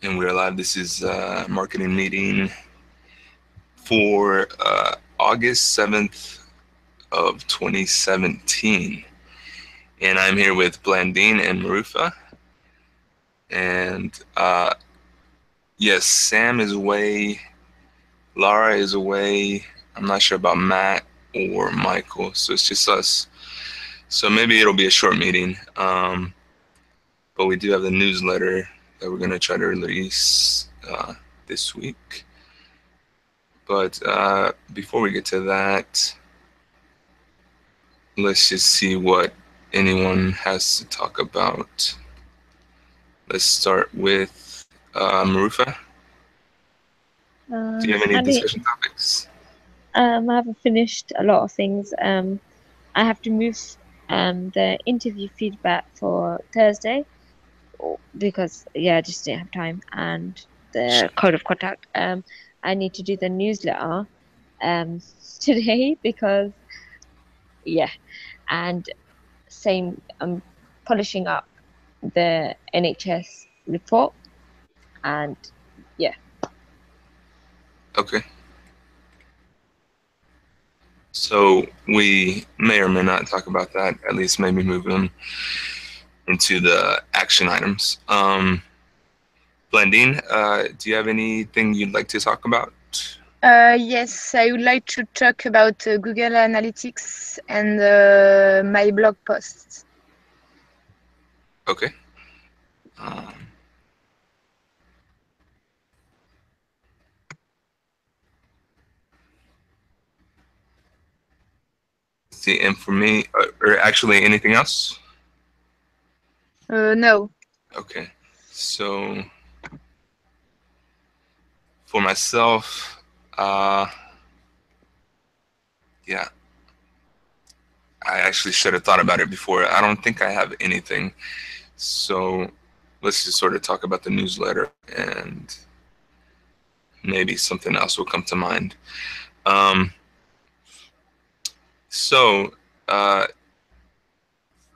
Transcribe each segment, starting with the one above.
And we're live. This is marketing meeting for August 7th of 2017. And I'm here with Blandine and Marufa. And yes, Sam is away. Lara is away. I'm not sure about Matt or Michael. So it's just us. So maybe it'll be a short meeting. But we do have the newsletter that we're going to try to release this week. But before we get to that, let's just see what anyone has to talk about. Let's start with Marufa. Do you have any discussion topics? I haven't finished a lot of things. I have to move the interview feedback for Thursday because I just didn't have time, and the code of contact. I need to do the newsletter today because and same. I'm polishing up the NHS report, and yeah. Okay. So we may or may not talk about that, at least maybe move them into the action items. Blandine, do you have anything you'd like to talk about? Yes, I would like to talk about Google Analytics and my blog posts. Okay. See, and for me, or actually anything else? No. Okay. So for myself, yeah, I actually should have thought about it before. I don't think I have anything. So let's just sort of talk about the newsletter and maybe something else will come to mind. So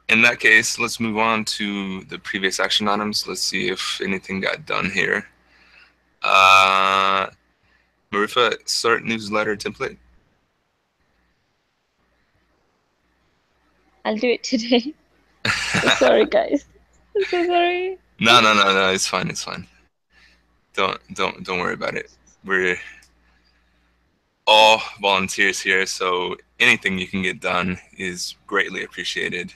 in that case, let's move on to the previous action items. Let's see if anything got done here. Marufa, start newsletter template. I'll do it today. Sorry, guys. I'm so sorry. No. It's fine. It's fine. Don't worry about it. We're all volunteers here, so anything you can get done is greatly appreciated.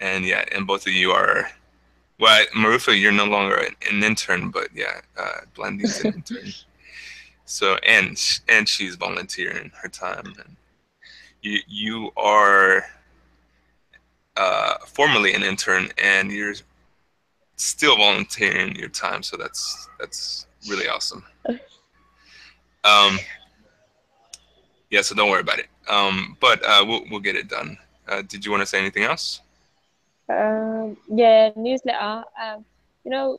And yeah, and both of you are. Well, Marufa, you're no longer an intern, but yeah, Blandine's an intern. So and she's volunteering her time, and you are formerly an intern, and you're still volunteering your time. So that's really awesome. Yeah, so don't worry about it. But we'll get it done. Did you want to say anything else? Yeah, newsletter. You know,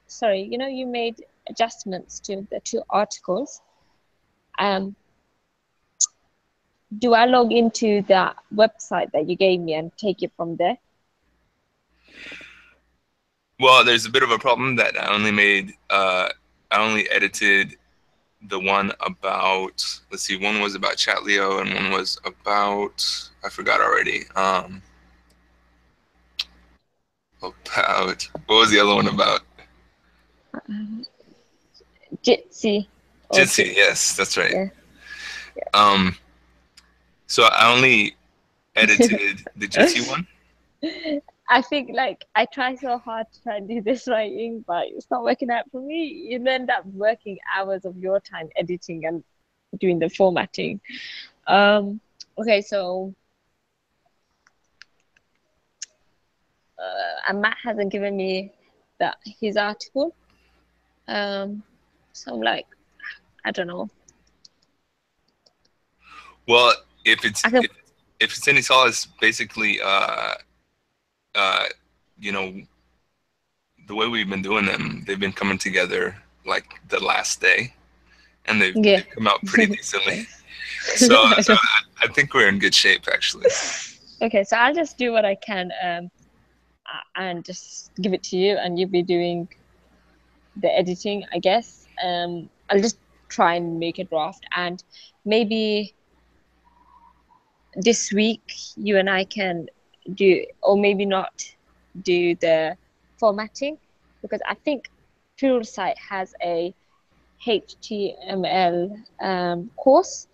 sorry, you made adjustments to the two articles. Do I log into the website that you gave me and take it from there? Well, there's a bit of a problem that I only edited the one about, let's see, one was about Chatleo and one was about, I forgot already. About, what was the other one about? Jitsi. Jitsi, yes, that's right. Yeah. So I only edited the Jitsi one. I think I try so hard to try and do this writing, but it's not working out for me. You end up working hours of your time editing and doing the formatting. Okay, so and Matt hasn't given me his article. So I'm like, I don't know. Well, if it's any solace, basically, the way we've been doing them, they've been coming together like the last day, and they've come out pretty decently. So I think we're in good shape, actually. Okay, so I'll just do what I can. and just give it to you, and you'll be doing the editing, I guess. I'll just try and make a draft, and maybe this week you and I can do, or maybe not do the formatting, because I think Pluralsight has a HTML course,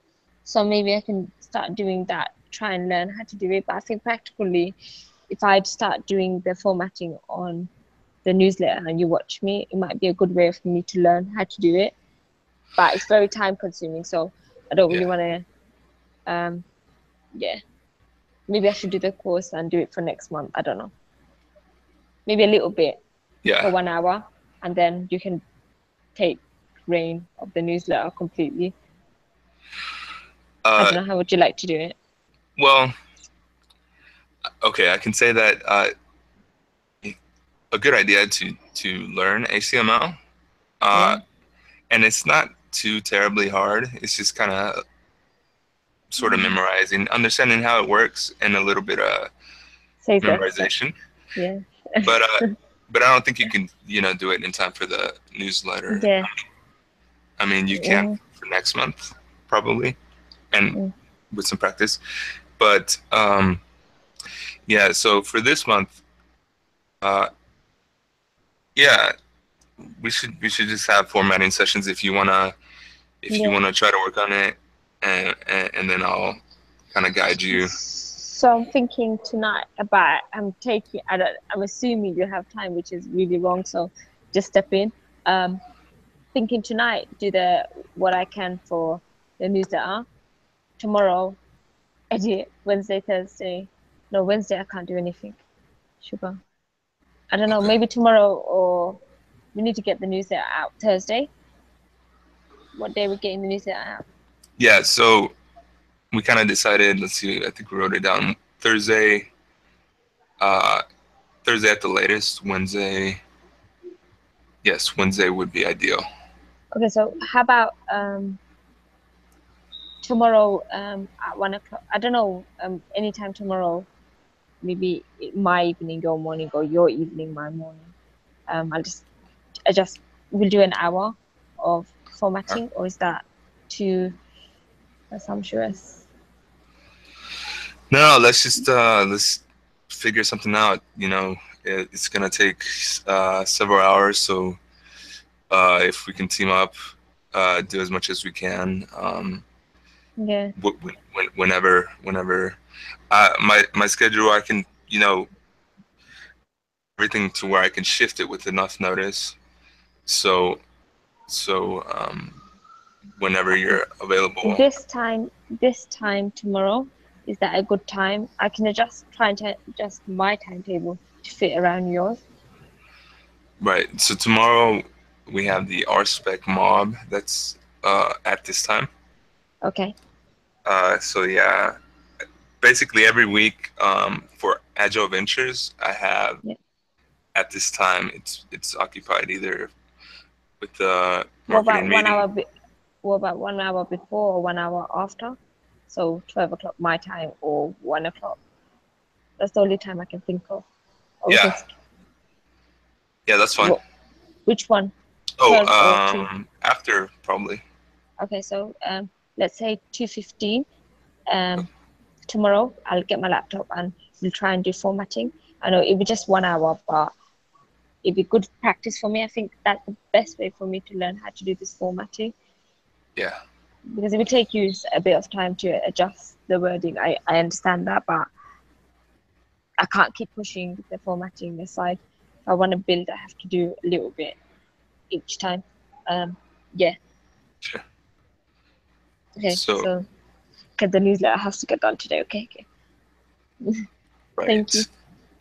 so maybe I can start doing that, try and learn how to do it. But I think practically, if I'd start doing the formatting on the newsletter and you watch me, it might be a good way for me to learn how to do it. But it's very time consuming, so I don't really want to. Yeah, maybe I should do the course and do it for next month. I don't know. Maybe a little bit for 1 hour, and then you can take reign of the newsletter completely. I don't know, how would you like to do it? Well, okay, I can say that a good idea to learn HTML, and it's not too terribly hard. It's just kind of sort of memorizing, understanding how it works, and a little bit of memorization. Yeah. But I don't think you can, do it in time for the newsletter. Yeah. I mean, you can for next month probably, and with some practice. But yeah. So for this month, we should just have formatting sessions if you wanna try to work on it, and then I'll kind of guide you. So I'm thinking tonight about, I'm assuming you have time, which is really wrong, so just step in. Thinking tonight, do what I can for the newsletter. Tomorrow, edit. Wednesday, Thursday. No, Wednesday I can't do anything. Sugar. I don't know, maybe tomorrow, or we need to get the newsletter out Thursday. What day are we getting the newsletter out? Yeah, so we kind of decided, let's see, I think we wrote it down. Thursday at the latest. Wednesday would be ideal. Okay, so how about tomorrow at 1 o'clock? I don't know, anytime tomorrow, maybe my evening, your morning, or your evening, my morning. I'll just adjust. We'll do an hour of formatting, or is that too presumptuous? No, let's figure something out. It's gonna take several hours, so if we can team up, do as much as we can. Yeah. Whenever my schedule, I can everything to where I can shift it with enough notice. So whenever you're available. This time tomorrow, is that a good time? I can try to adjust my timetable to fit around yours. Right. So tomorrow we have the RSpec mob that's at this time. Okay. So yeah, basically every week for Agile Ventures, I have at this time it's occupied either with the marketing meeting. What about 1 hour before or 1 hour after? So 12 o'clock my time, or 1 o'clock. That's the only time I can think of. Yeah, that's fine. Which one? After probably. Okay, so let's say 2:15. Tomorrow I'll get my laptop and we'll try and do formatting. I know it'll be just 1 hour, but it'd be good practice for me. I think that's the best way for me to learn how to do this formatting. Yeah. Because it will take you a bit of time to adjust the wording. I understand that, but I can't keep pushing the formatting aside. If I want to build, I have to do a little bit each time. Yeah. Sure. Okay, so get the newsletter has to get done today. Okay. Right. Thank you.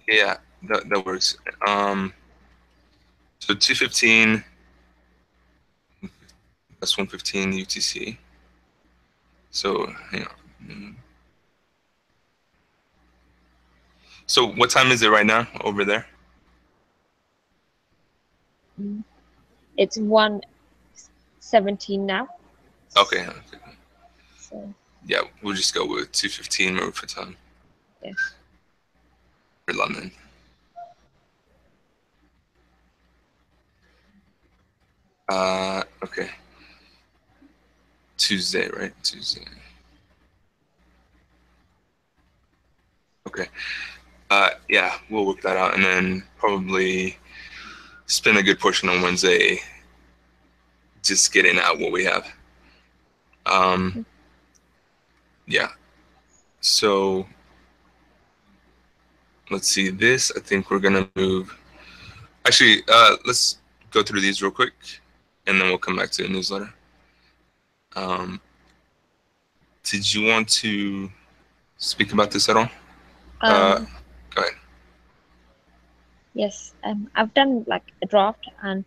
Yeah, that works. So 2:15. That's 1:15 UTC. So hang on. So what time is it right now over there? It's 1:17 now. Okay. So yeah, we'll just go with 2:15 Marufa time. Yeah. For London. Okay. Tuesday, right? Tuesday. Okay. Yeah, we'll work that out, and then probably spend a good portion on Wednesday just getting out what we have. Yeah. So let's see. This, I think we're gonna move. Actually, let's go through these real quick, and then we'll come back to the newsletter. Did you want to speak about this at all? Go ahead. Yes, I've done like a draft, and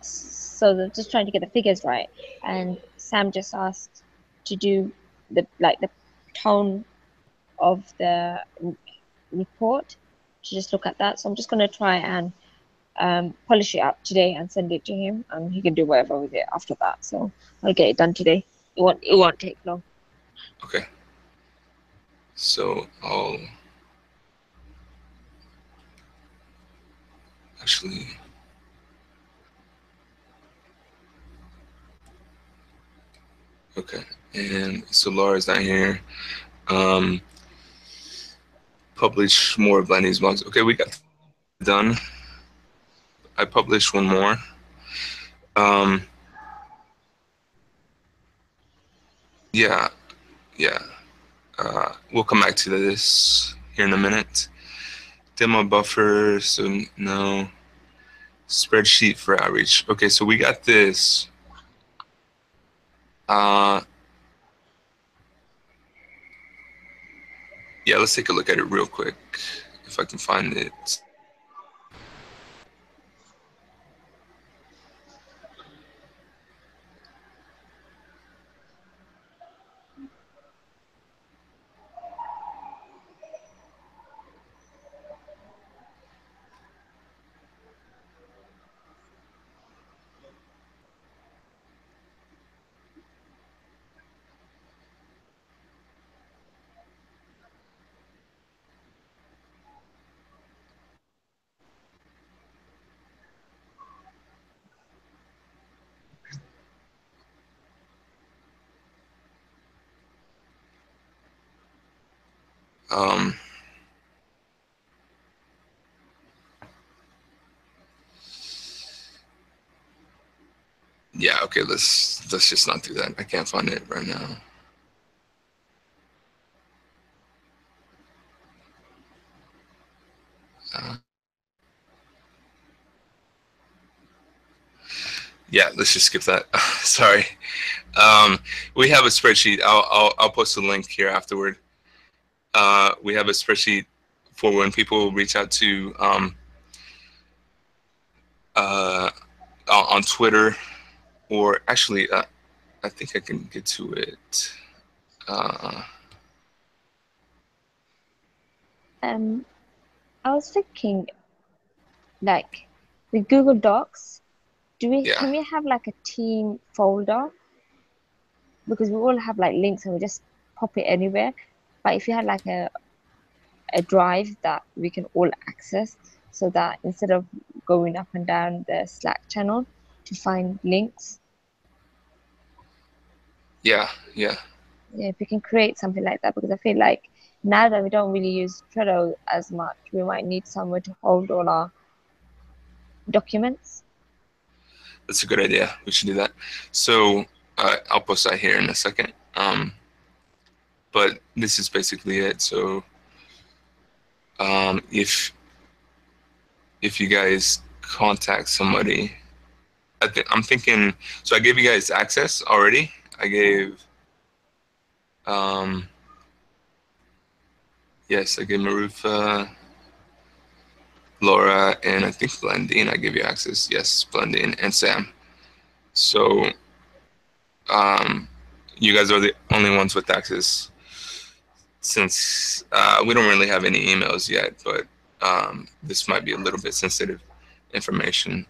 so they're just trying to get the figures right. And Sam just asked to do the tone of the report, to just look at that. So I'm just going to try and polish it up today and send it to him, and he can do whatever with it after that. So I'll get it done today. It won't take long. Okay. So I'll actually. Okay, and so Laura's not here. Publish more of Lenny's blogs. Okay, we got done. I published one more. Yeah. We'll come back to this here in a minute. Demo buffer, so no. Spreadsheet for outreach. Okay, so we got this. Yeah, let's take a look at it real quick, if I can find it. Yeah, okay, let's just not do that. I can't find it right now. Yeah, let's just skip that. Sorry. We have a spreadsheet. I'll post a link here afterward. We have a spreadsheet for when people reach out to on Twitter, or actually, I think I can get to it. I was thinking, like, with Google Docs, can we have like a team folder? Because we all have like links and we just pop it anywhere. But if you had like a drive that we can all access, so that instead of going up and down the Slack channel to find links. Yeah, if we can create something like that, because I feel like now that we don't really use Trello as much, we might need somewhere to hold all our documents. That's a good idea. We should do that. So I'll post that here in a second. But this is basically it. So if you guys contact somebody, I'm thinking. So I gave you guys access already. I gave. Yes, I gave Marufa, Laura, and I think Blendine. I gave you access. Yes, Blendine and Sam. So you guys are the only ones with access, since we don't really have any emails yet, but this might be a little bit sensitive information.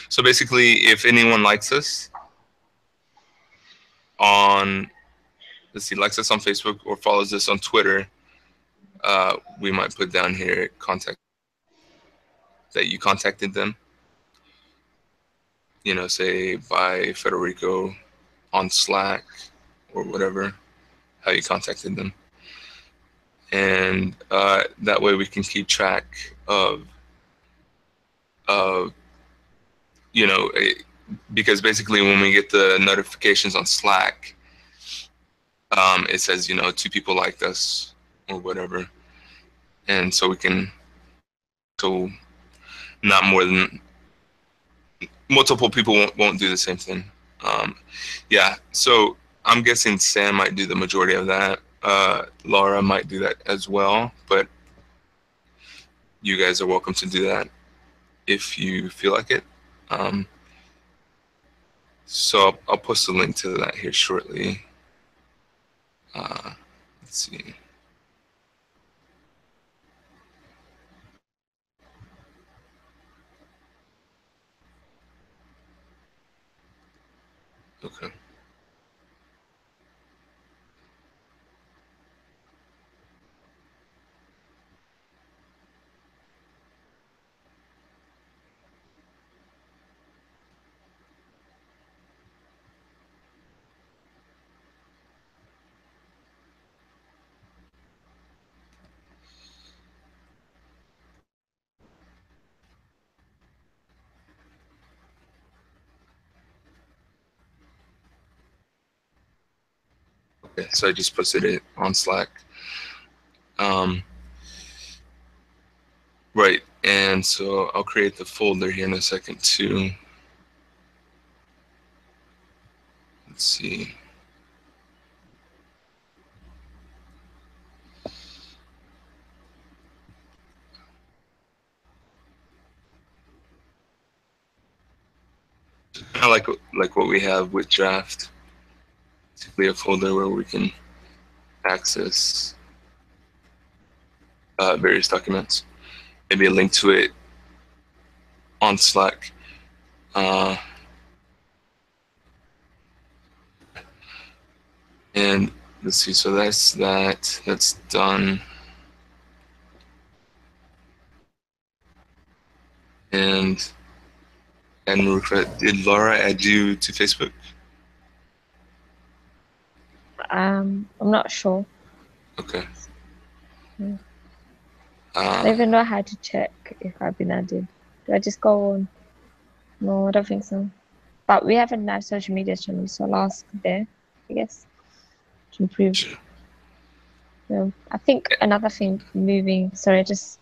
So basically, if anyone likes us on, likes us on Facebook or follows us on Twitter, we might put down here contact that you contacted them. say by Federico on Slack or whatever, how you contacted them. And that way we can keep track of, because basically when we get the notifications on Slack, it says, 2 people liked us or whatever. And so so not more than multiple people won't do the same thing. Yeah, so I'm guessing Sam might do the majority of that. Laura might do that as well, but you guys are welcome to do that if you feel like it. So I'll post a link to that here shortly. Let's see. Okay. Okay, so I just posted it on Slack. Right, and so I'll create the folder here in a second too. Let's see. I like what we have with Draft. Basically a folder where we can access various documents. Maybe a link to it on Slack. And let's see, so that's done. And Marufa, did Laura add you to Facebook? I'm not sure. Okay. I don't even know how to check if I've been added. Do I just go on? No, I don't think so. But we have a nice social media channel, so I'll ask there, I guess, to improve. Sure. I think another thing moving, sorry, I just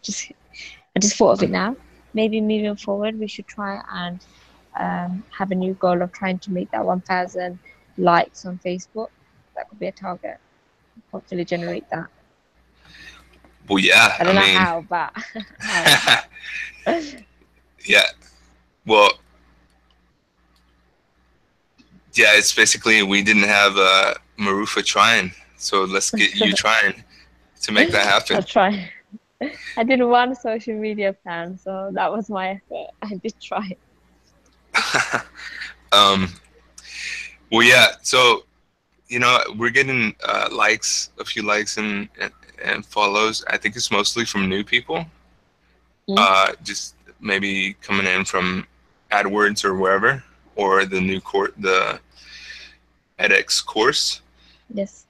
thought of it now. Maybe moving forward, we should try and have a new goal of trying to make that 1,000 likes on Facebook. That could be a target. Hopefully generate that. Well, yeah. I don't know how, but yeah. Well, yeah, it's basically we didn't have Marufa trying, so let's get you trying to make that happen. I'll try. I did one social media plan, so that was my effort. I did try. Well, yeah. So, we're getting likes, a few likes and follows. I think it's mostly from new people. Just maybe coming in from AdWords or wherever, or the new the edX course. Yes.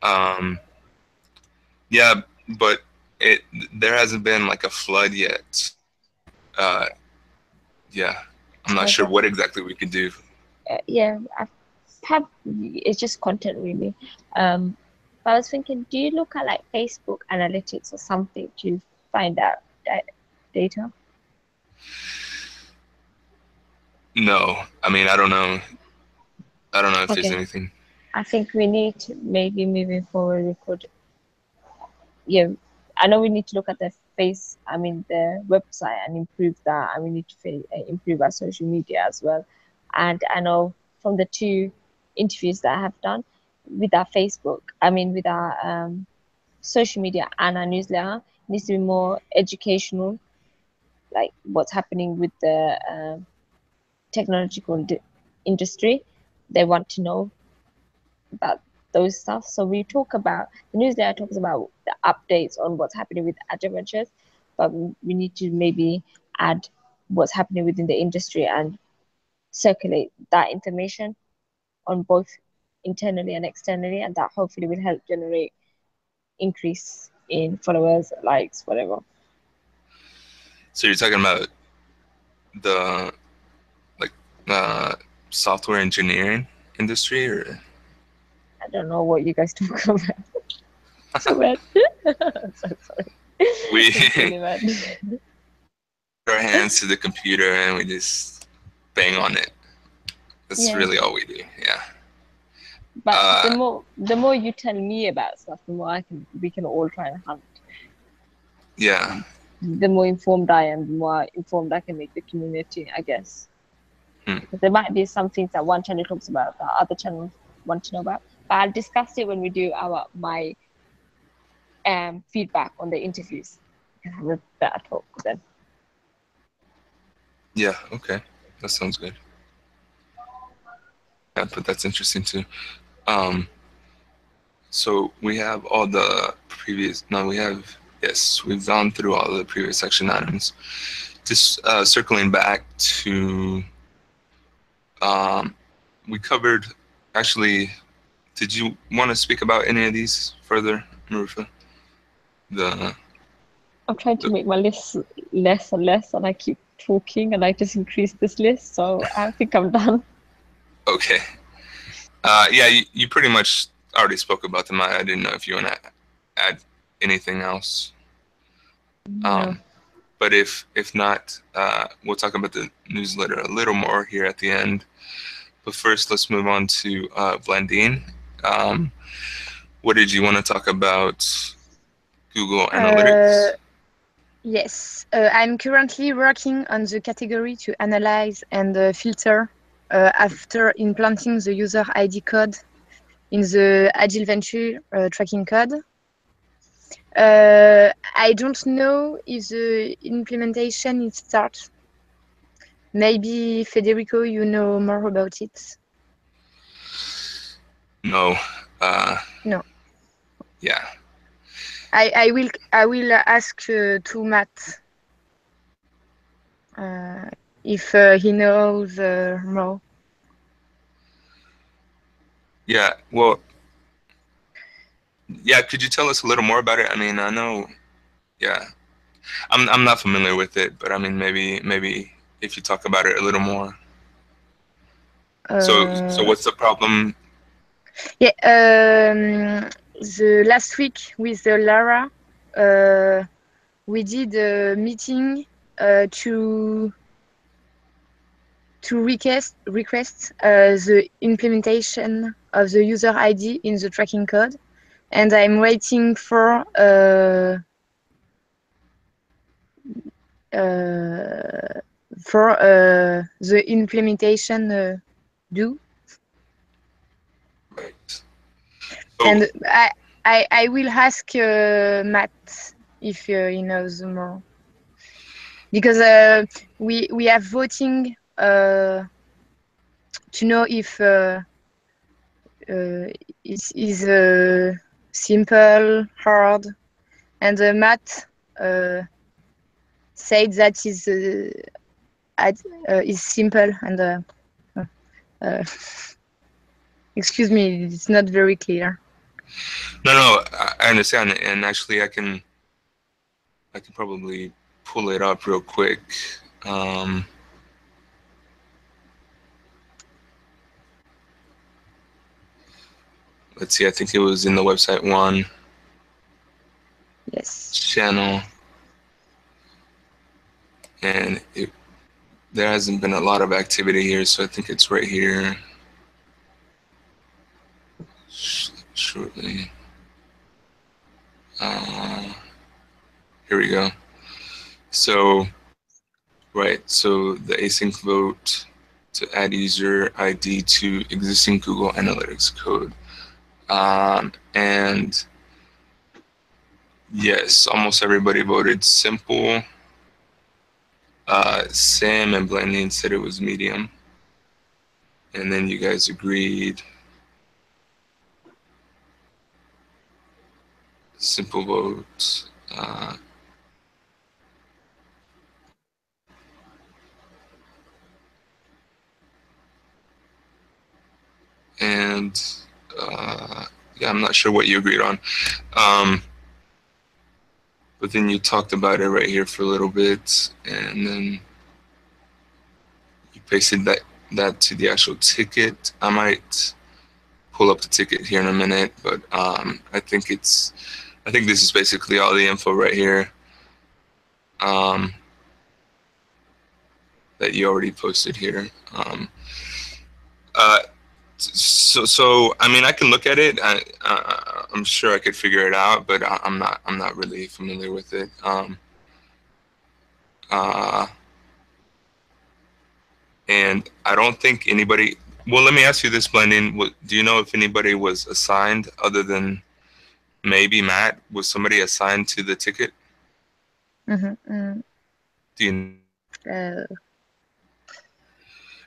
Yeah, but there hasn't been like a flood yet. Yeah, I'm not sure what exactly we could do. Yeah, it's just content really. But I was thinking, do you look at like Facebook analytics or something to find out that data? No, I mean I don't know if there's anything. I think we need to, maybe moving forward we could, I know we need to look at the website and improve that, and we need to improve our social media as well. And I know from the 2 interviews that I have done with our Facebook, with our social media and our newsletter, it needs to be more educational, like what's happening with the technological industry. They want to know about those stuff. So we talk about, the newsletter talks about the updates on what's happening with adventures, but we need to maybe add what's happening within the industry and circulate that information on both internally and externally, and that hopefully will help generate increase in followers, likes, whatever. So you're talking about the like software engineering industry, or I don't know what you guys talk about. So bad. I'm so sorry. we It's really bad. put our hands to the computer and we just bang on it. That's Yeah. really all we do. Yeah. But the more you tell me about stuff, the more we can all try and hunt. Yeah. The more informed I am, the more informed I can make the community, I guess. Because there might be some things that one channel talks about that other channels want to know about. But I'll discuss it when we do my feedback on the interviews. We can have a better talk then. Yeah. Okay. That sounds good. Yeah, but that's interesting too. So we have all the previous. No, we have. Yes, we've gone through all the previous section items. Just circling back to. We covered. Actually, did you want to speak about any of these further, Marufa? I'm trying to make my list less and less, and I keep talking, and I just increase this list. So I think I'm done. Okay. Yeah, you pretty much already spoke about them. I didn't know if you want to add anything else. No. But if not, we'll talk about the newsletter a little more here at the end. But first, let's move on to Blandine. What did you want to talk about? Google Analytics? Yes, I'm currently working on the category to analyze and filter after implanting the user ID code in the Agile Venture tracking code. I don't know if the implementation is start. Maybe Federico, you know more about it. No. No. Yeah. I will ask to Matt if he knows more. Yeah. Well. Yeah. Could you tell us a little more about it? I mean, I know. Yeah. I'm not familiar with it, but I mean, maybe if you talk about it a little more. So what's the problem? Yeah, the last week with Lara, we did a meeting to request the implementation of the user ID in the tracking code, and I'm waiting for the implementation due. Right. And I will ask Matt if he knows more, because we are voting to know if it is simple, hard, and Matt said that is simple and excuse me, it's not very clear. No, I understand, and actually, I can probably pull it up real quick. Let's see. I think it was in the website one. Yes. Channel, and there hasn't been a lot of activity here, so I think it's right here. Shortly. Here we go. So, right. So the async vote to add user ID to existing Google Analytics code. And yes, almost everybody voted simple. Sam and Blandine said it was medium. And then you guys agreed. Simple vote. and yeah, I'm not sure what you agreed on. But then you talked about it right here for a little bit, and then you pasted that to the actual ticket. I might pull up the ticket here in a minute, but I think this is basically all the info right here that you already posted here. So I mean, I can look at it. I'm sure I could figure it out, but I'm not really familiar with it. And I don't think anybody. Well, let me ask you this, Blending. Do you know if anybody was assigned other than maybe Matt? Was somebody assigned to the ticket? Mm-hmm. Do you?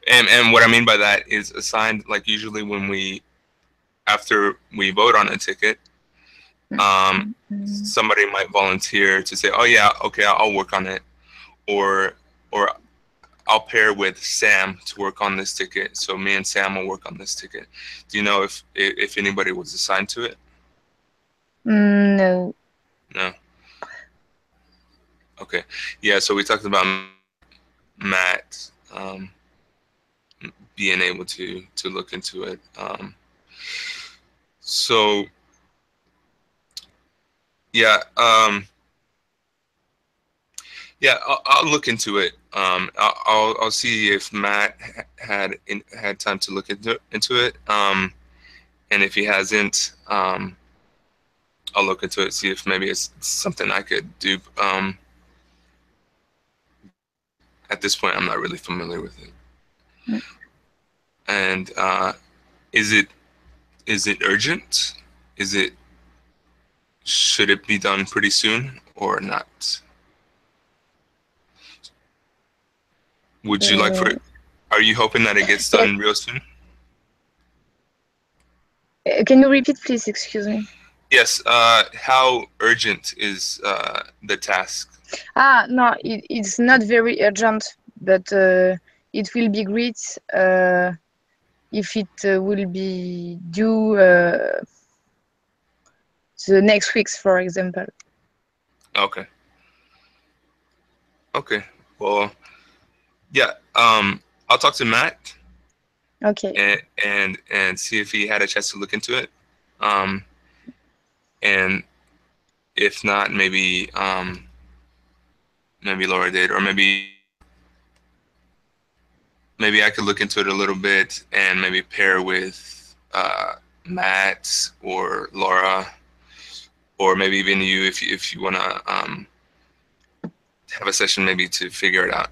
And what I mean by that is assigned, like usually when after we vote on a ticket, somebody might volunteer to say, "Oh yeah, okay, I'll work on it," or I'll pair with Sam to work on this ticket. So me and Sam will work on this ticket. Do you know if anybody was assigned to it? No. No. Okay. Yeah. So we talked about Matt being able to look into it. So yeah. Yeah, I'll look into it. I'll see if Matt had time to look into it. And if he hasn't, I'll look into it, see if maybe it's something I could do. At this point, I'm not really familiar with it. And is it urgent? Should it be done pretty soon or not? Would you like for it? Are you hoping that it gets done real soon? Can you repeat, please? Excuse me. Yes. How urgent is the task? No, it's not very urgent, but it will be great if it will be due the next weeks, for example. Okay. Okay. Well, yeah. I'll talk to Matt. Okay. And see if he had a chance to look into it. And if not, maybe Laura did, or maybe I could look into it a little bit and maybe pair with Matt or Laura, or maybe even you if you want to have a session maybe to figure it out.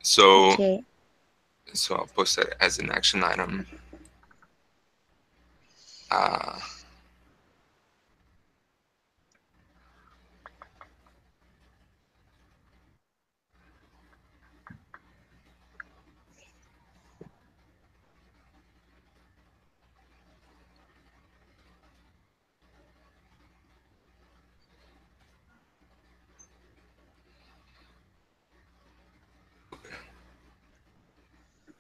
So Okay. So I'll post that as an action item.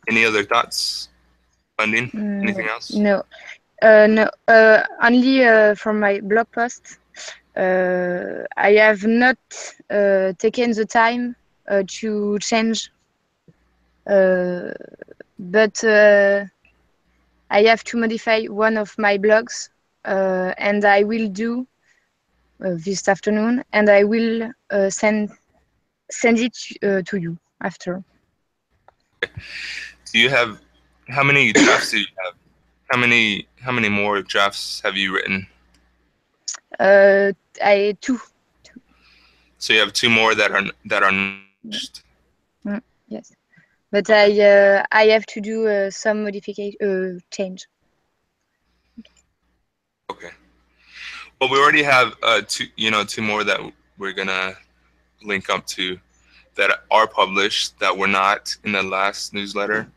Any other thoughts, Funding? Anything else? No. No. Only from my blog post. I have not taken the time to change, but I have to modify one of my blogs, and I will do this afternoon, and I will send it to you after. Do you have, how many drafts do you have? How many more drafts have you written? Two. So you have two more that are Yes, but I have to do some modification change. Okay. Well, we already have two more that we're gonna link up to that are published that were not in the last newsletter.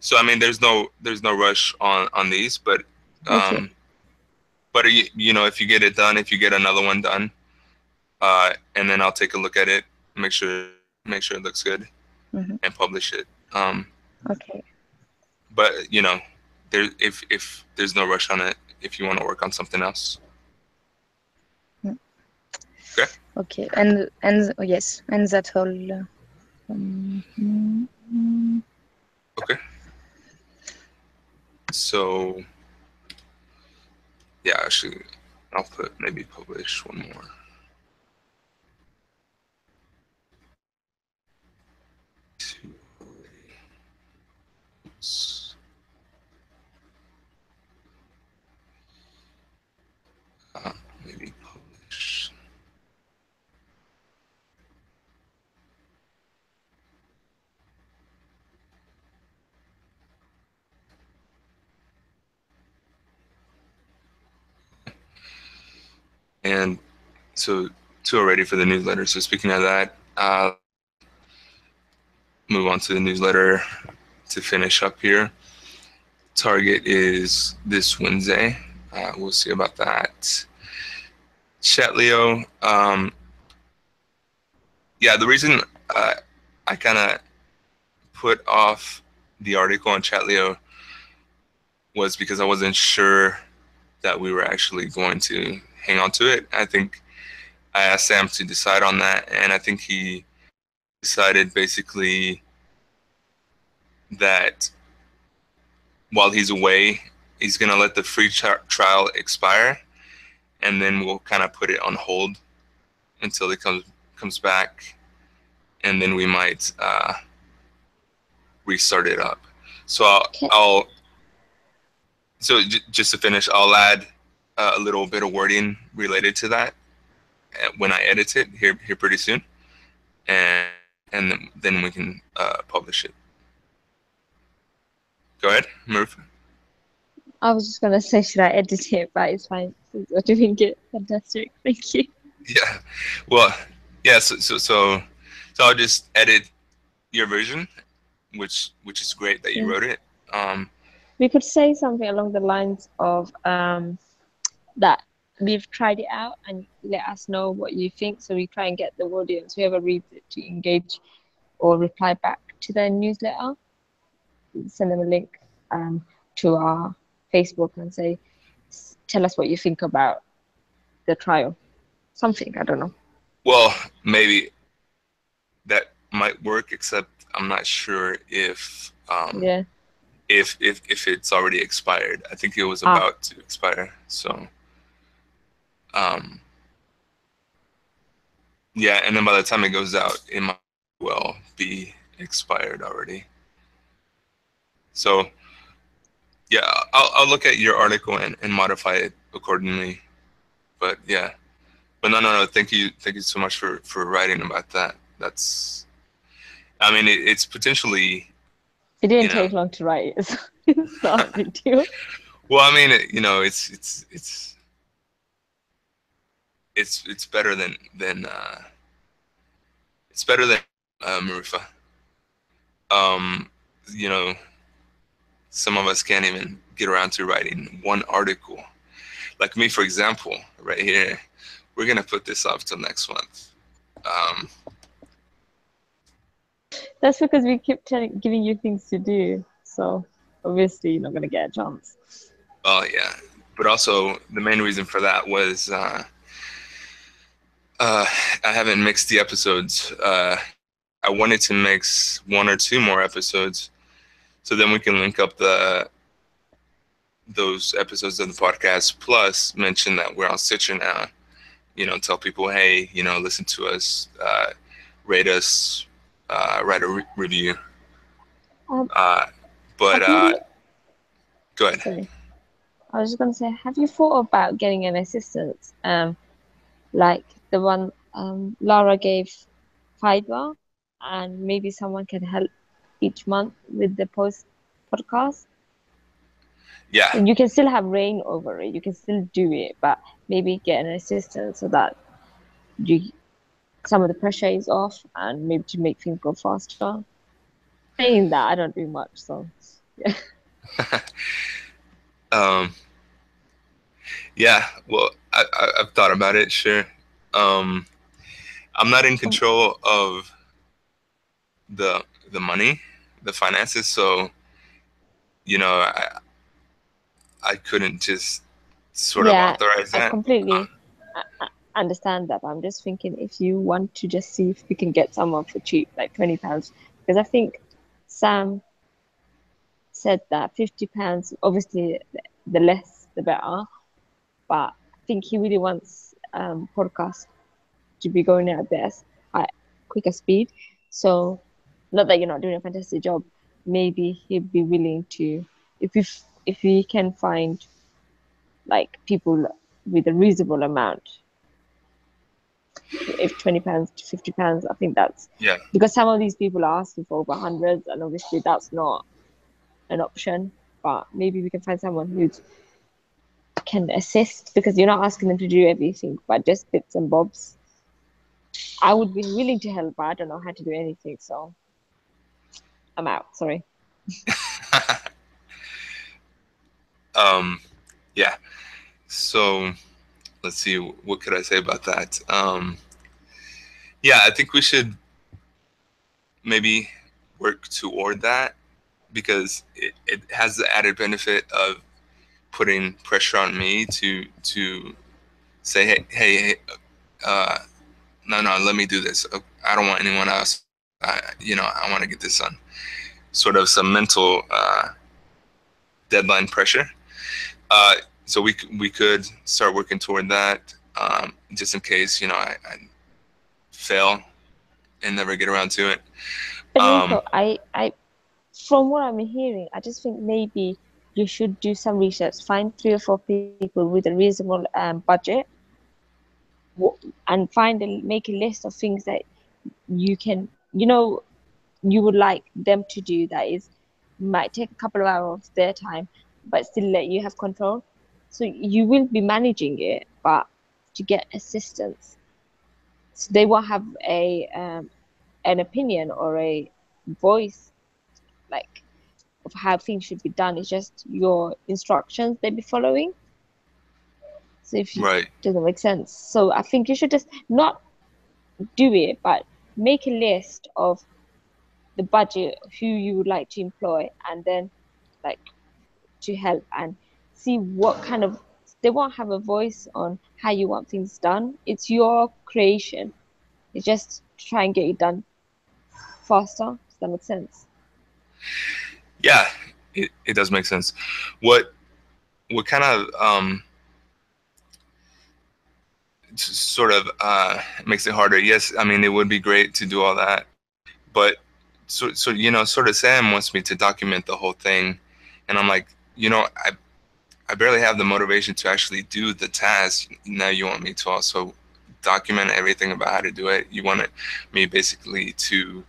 So I mean, there's no rush on these, but Okay. but if you get it done, if you get another one done, and then I'll take a look at it, make sure it looks good, and publish it. Okay. But if there's no rush on it, if you want to work on something else. Okay. Okay, and oh, yes, and that's all. Okay. So yeah, actually, I'll put maybe publish one more. Maybe publish. And so two already for the newsletter. So speaking of that, move on to the newsletter to finish up here. Target is this Wednesday. We'll see about that. Chatleo. Yeah, the reason I kind of put off the article on Chatleo was because I wasn't sure that we were actually going to hang on to it. I think I asked Sam to decide on that, and I think he decided basically that while he's away, he's going to let the free trial expire, and then we'll kind of put it on hold until it comes back, and then we might restart it up. So just to finish, I'll add a little bit of wording related to that when I edit it here pretty soon, and then we can publish it. Go ahead, Murph. I was just gonna say, should I edit it? But it's fine. Since you're doing it, fantastic. Thank you. Yeah. Well, yeah. So I'll just edit your version, which is great that you wrote it. We could say something along the lines of that we've tried it out and let us know what you think, so we try and get the audience, whoever reads it, to engage or reply back to their newsletter. Send them a link to our Facebook and say, tell us what you think about the trial. Something, I don't know. Well, maybe that might work, except I'm not sure if if it's already expired. I think it was about to expire. So yeah, and then by the time it goes out, it might well be expired already. So yeah, I'll look at your article and modify it accordingly. But yeah, but no. Thank you so much for writing about that. That's, I mean, it's potentially. It didn't take long to write. It's not a big deal. Well, I mean, it's better than it's better than Marifa. Some of us can't even get around to writing one article. Like me, for example, right here, we're gonna put this off till next month. That's because we keep giving you things to do. So obviously you're not gonna get a chance. Oh yeah, but also the main reason for that was I haven't mixed the episodes. I wanted to mix one or two more episodes, so then we can link up those episodes of the podcast, plus mention that we're on Stitcher now. Tell people, hey, listen to us, rate us, write a review. But go ahead. Sorry. I was just gonna say, have you thought about getting an assistant, like the one Lara gave Fiverr, and maybe someone can help each month with the podcast? Yeah. And you can still have reign over it. You can still do it, but maybe get an assistant so that some of the pressure is off, and maybe to make things go faster. Saying that, I don't do much, so yeah. Yeah, well, I've thought about it, sure. I'm not in control of the money, the finances, so I couldn't just sort of Yeah, authorize I that. completely understand that. But I'm just thinking if you want to just see if we can get someone for cheap, like £20, because I think Sam said that £50, obviously, the less the better. But I think he really wants podcast to be going at best at quicker speed. So, not that you're not doing a fantastic job, maybe he'd be willing to, if we can find like people with a reasonable amount, if £20 to £50, I think that's Yeah. because some of these people are asking for over hundreds, and obviously that's not an option. But maybe we can find someone who can assist, because you're not asking them to do everything, but just bits and bobs. I would be willing to help, but I don't know how to do anything, so I'm out. Sorry. Yeah. So let's see, what could I say about that? Yeah, I think we should maybe work toward that, because it has the added benefit of putting pressure on me to say, hey, no, let me do this. I don't want anyone else. I want to get this done. Sort of some mental deadline pressure. So we could start working toward that, just in case I fail and never get around to it. But Nico, I from what I'm hearing, I just think maybe you should do some research, find 3 or 4 people with a reasonable budget, and make a list of things that you can, you would like them to do, that is might take a couple of hours of their time, but still let you have control. So you will be managing it, but to get assistance, so they won't have an opinion or a voice, like, of how things should be done. It's just your instructions they be following. So if it Right. doesn't make sense, so I think you should just not do it, but make a list of the budget, who you would like to employ, and then like to help, and see what kind of, they won't have a voice on how you want things done. It's your creation. It's just to try and get it done faster. Does that make sense? Yeah, it does make sense. What kind of sort of makes it harder? Yes, I mean, it would be great to do all that, but so sort of Sam wants me to document the whole thing, and I'm like, I barely have the motivation to actually do the task. Now you want me to also document everything about how to do it. You want me basically to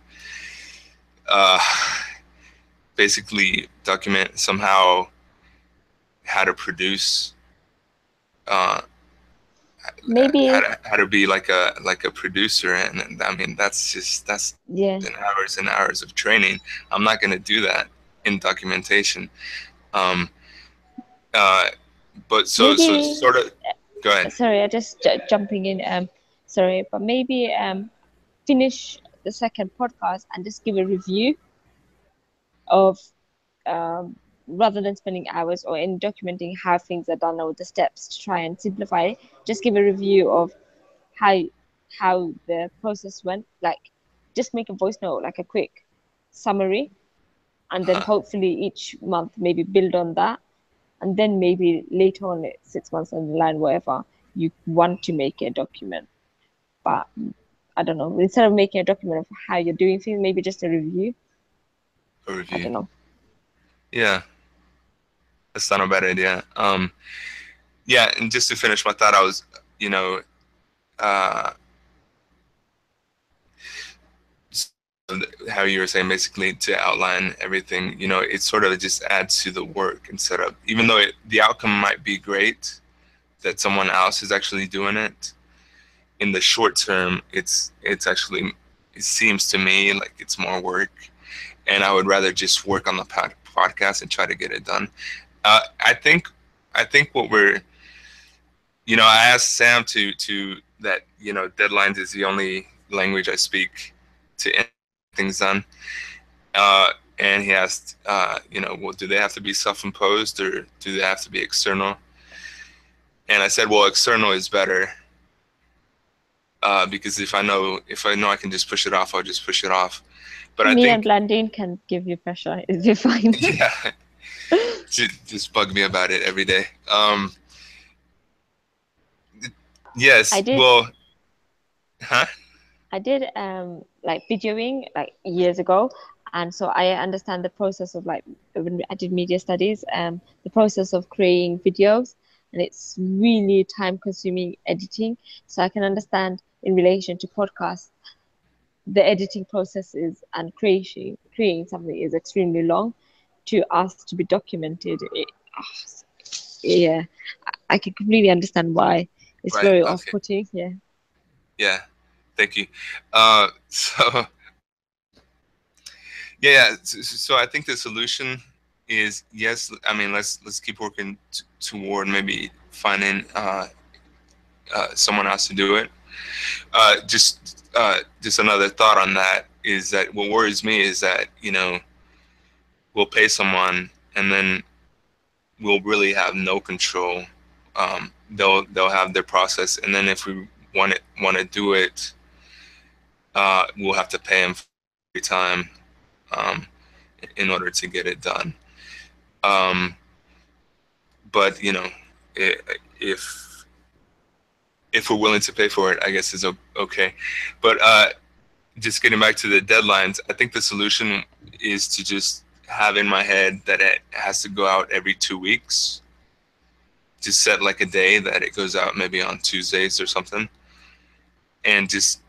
uh, basically document somehow how to produce, Maybe, how to be like a producer, and I mean that's yeah. hours and hours of training. I'm not going to do that in documentation. Um, uh, but so Maybe, sort of, go ahead. sorry, I just jumping in. Sorry, but maybe finish the second podcast and just give a review of, um, rather than spending hours or in documenting how things are done or the steps to try and simplify it, just give a review of how the process went. Like, just make a voice note, like a quick summary, and then hopefully each month maybe build on that, and then maybe later on, 6 months down the line, whatever, you want to make a document. But I don't know, instead of making a document of how you're doing things, maybe just a review. A I review. don't know. Yeah, that's not a bad idea. Yeah, and just to finish my thought, I was, uh, how you were saying, basically to outline everything. It sort of just adds to the work, instead of, even though the outcome might be great, that someone else is actually doing it. In the short term, it's actually, it seems to me like it's more work, and I would rather just work on the podcast and try to get it done. I think what we're, I asked Sam to that, deadlines is the only language I speak to get things done. and he asked, well, do they have to be self-imposed or do they have to be external? And I said, well, external is better, because if I know I can just push it off, I'll just push it off. But I Me and think, Blandine can give you pressure. It'll be fine. yeah, just bug me about it every day. Yes, I did. well, huh? I did like videoing like years ago, and so I understand the process of like when I did media studies, the process of creating videos, and it's really time consuming editing. So I can understand in relation to podcasts, the editing processes and creating something is extremely long to ask to be documented. Yeah, I can completely understand why it's Right, very okay. off-putting. Yeah. Yeah, thank you. So yeah, so I think the solution is, yes. I mean, let's keep working toward maybe finding someone else to do it. Just another thought on that is that what worries me is that, we'll pay someone and then we'll really have no control. They'll have their process, and then if we want to do it, we'll have to pay them every time, um, in order to get it done. Um, but I if we're willing to pay for it, I guess it's okay. But just getting back to the deadlines, I think the solution is to just have in my head that it has to go out every 2 weeks. Just set like a day that it goes out, maybe on Tuesdays or something, and just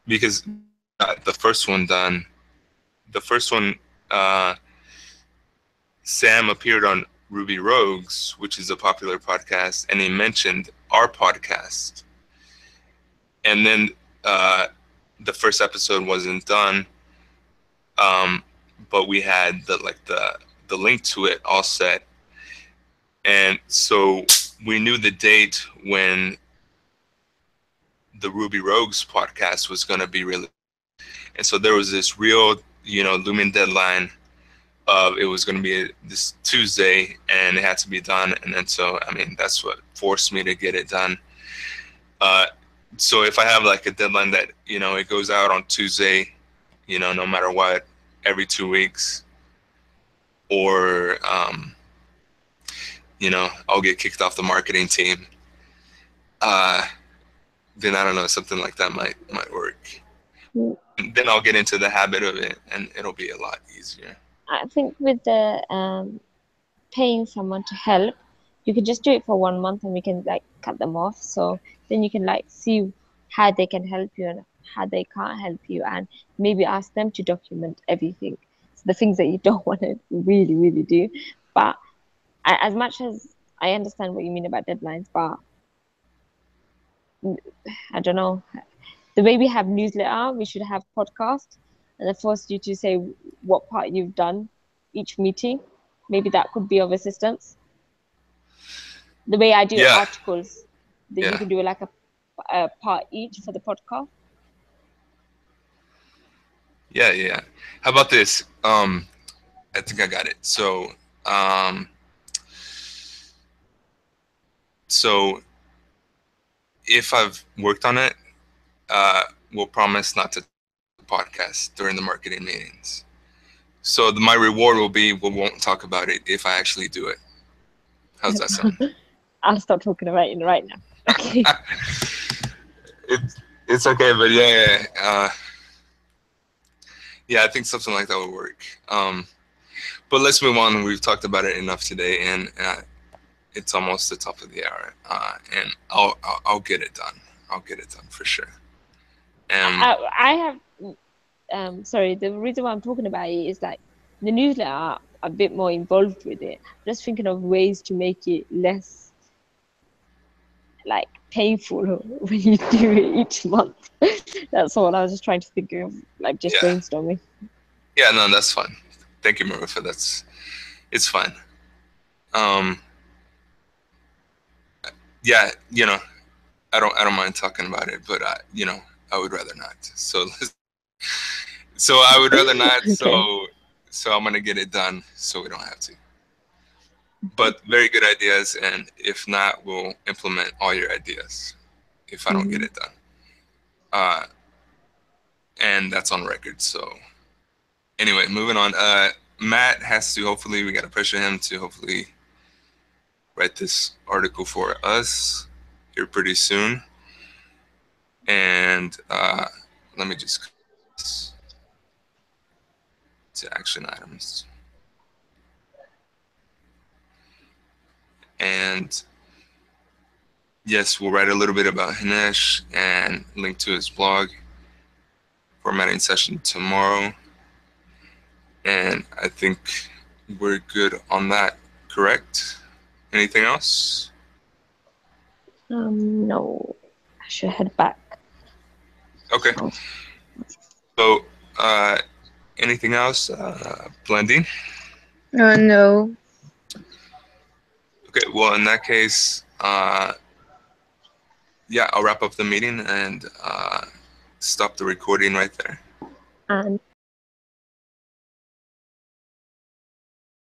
because the first one done, the first one, Sam appeared on Ruby Rogues, which is a popular podcast, and he mentioned our podcast, and then the first episode wasn't done, but we had the link to it all set, and so we knew the date when the Ruby Rogues podcast was going to be released, and so there was this real, looming deadline of it was going to be this Tuesday, and it had to be done, and then so I mean that's what forced me to get it done. So if I have like a deadline that it goes out on Tuesday, no matter what, every 2 weeks, or I'll get kicked off the marketing team. Then I don't know, something like that might work. Then I'll get into the habit of it, and it'll be a lot easier. I think with the paying someone to help, you can just do it for 1 month and we can like cut them off. So then you can like see how they can help you and how they can't help you, and maybe ask them to document everything. So the things that you don't want to really, really do. But as much as I understand what you mean about deadlines, but I don't know. The way we have newsletter, we should have podcast, and I force you to say what part you've done each meeting. Maybe that could be of assistance. The way I do Yeah. articles, then you Yeah. can do like a part each for the podcast. Yeah. How about this? I think I got it. So if I've worked on it, we'll promise not to podcast during the marketing meetings. So my reward will be we won't talk about it if I actually do it. How's that sound? I'll start talking about it right now. Okay. It's okay, but yeah. I think something like that would work. But let's move on. We've talked about it enough today, and it's almost the top of the hour. And I'll get it done. I'll get it done for sure. I have sorry, the reason why I'm talking about it is like the newsletter are a bit more involved with it. I'm just thinking of ways to make it less like painful when you do it each month. That's all. I was just trying to think of, like, just brainstorming. Yeah, no, that's fine. Thank you, Marifa. It's fine. Yeah, I don't mind talking about it, but I would rather not. So So I would rather not. Okay. So I'm gonna get it done so we don't have to. But very good ideas, and if not, we'll implement all your ideas if I don't get it done. And that's on record. So anyway, moving on. Matt has to, hopefully, we got to pressure him to hopefully write this article for us here pretty soon. And let me just to action items. And yes, we'll write a little bit about Hinesh and link to his blog. Formatting session tomorrow. And I think we're good on that, correct? Anything else? No, I should head back. Okay. So, anything else? Blending? No. Okay, well, in that case, yeah, I'll wrap up the meeting and stop the recording right there. And